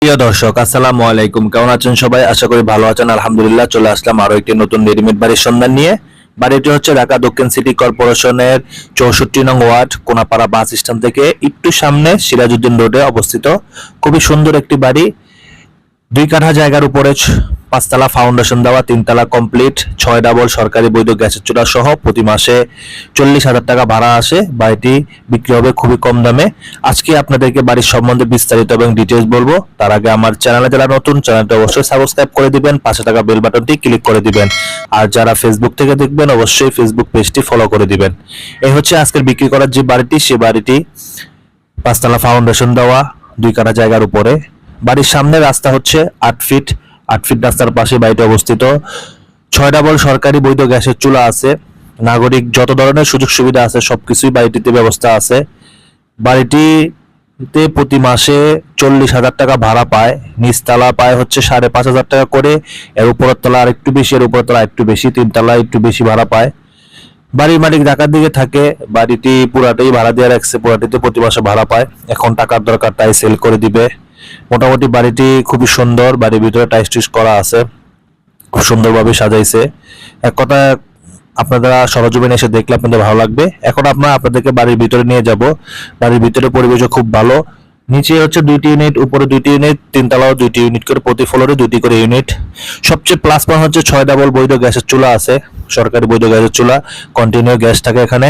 প্রিয় দর্শক, আসসালামু আলাইকুম। কেমন আছেন সবাই? আশা করি ভালো আছেন। আলহামদুলিল্লাহ, চলে আসলাম আরো একটি নতুন রেডিমেড বাড়ির সন্ধান নিয়ে। বাড়িটি হচ্ছে ঢাকা দক্ষিণ সিটি কর্পোরেশনের 64 নং ওয়ার্ড, কোনাপাড়া বাস স্ট্যান্ড থেকে একটু সামনে সিরাজউদ্দিন রোডে অবস্থিত। খুবই সুন্দর একটি বাড়ি, 2 কাঠা জায়গার উপরে 5 তলা ফাউন্ডেশন দেওয়া, 3 তলা কমপ্লিট, 6 ডাবল সরকারি বৈধ গ্যাসের চুলা সহ প্রতি মাসে 40,000 টাকা ভাড়া আসে। বাড়িটি বিক্রি হবে খুবই কম দামে। আজকে আপনাদেরকে বাড়ির সম্বন্ধে বিস্তারিত এবং ডিটেইলস বলবো। তার আগে আমার চ্যানেলে যারা নতুন, চ্যানেলটা অবশ্যই সাবস্ক্রাইব করে দিবেন, পাশে থাকা বেল বাটনটি ক্লিক করে দিবেন। আর যারা ফেসবুক থেকে দেখবেন অবশ্যই ফেসবুক পেজটি ফলো করে দিবেন। এই হচ্ছে আজকের বিক্রি করার যে বাড়িটি, সে বাড়িটি 5 তলা ফাউন্ডেশন দেওয়া, 2 কাঠা জায়গার উপরে। বাড়ির সামনে রাস্তা হচ্ছে 8 ফিট, 8 ফিট রাস্তার পাশে বাড়িটি অবস্থিত। 6 ডাবল সরকারি বৈধ গ্যাসের চুলা আছে। নাগরিক যত ধরনের সুযোগ সুবিধা আছে সবকিছুই বাড়িটিতে ব্যবস্থা আছে। বাড়িটিতে প্রতি মাসে 40,000 টাকা ভাড়া পায়। নিচতলা পায় হচ্ছে 5,500 টাকা করে, এর উপরের তলা আর একটু বেশি, এর উপরের তলা একটু বেশি, 3 তলা একটু বেশি ভাড়া পায়। বাড়ির মালিক ঢাকার দিকে থাকে, বাড়িটি পুরাটাই ভাড়া দিয়ে রাখছে, পুরাটিতে প্রতি মাসে ভাড়া পায়। এখন টাকার দরকার, তাই সেল করে দিবে। মোটামুটি বাড়িটি খুবই সুন্দর, বাড়ির ভিতরে টাইলস টিস করা আছে, খুব সুন্দরভাবে সাজাইছে। এক কথা, আপনারা সরজমিনে এসে দেখলে আপনাদের ভালো লাগবে। এখন আপনাদেরকে বাড়ির ভিতরে নিয়ে যাব। বাড়ির ভিতরে পরিবেশও খুব ভালো। নিচে হচ্ছে 2টি ইউনিট, উপরে 2টি ইউনিট, 3 তলাও 2টি ইউনিট করে, প্রতি ফ্লোরে 2টি করে ইউনিট। সবচেয়ে প্লাস পয়েন্ট হচ্ছে 6 ডাবল বৈধ গ্যাসের চুলা আছে, সরকারি বৈধ গ্যাসের চুলা, কন্টিনিউ গ্যাস থাকে এখানে।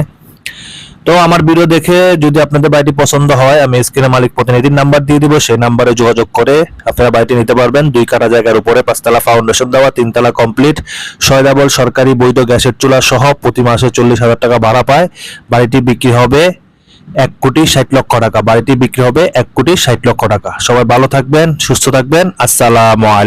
তো আমার ভিডিও দেখে যদি আপনাদের বাড়িটি পছন্দ হয়, আমি স্ক্রিনে মালিক প্রতিনিধির নাম্বার দিয়ে দিব, সেই নাম্বারে যোগাযোগ করে আপনারা বাড়িটি নিতে পারবেন। 2 কাঠা জায়গার উপরে, 5 তলা ফাউন্ডেশন দেওয়া, 3 তলা কমপ্লিট, 6 ডাবল সরকারি বৈধ গ্যাসের চুলা সহ প্রতি মাসে 40,000 টাকা ভাড়া পায়। বাড়িটি বিক্রি হবে 1,60,00,000 টাকা। বাড়িটি বিক্রি হবে 1,60,00,000 টাকা। সবাই ভালো থাকবেন, সুস্থ থাকবেন। আসসালামু আলাইকুম।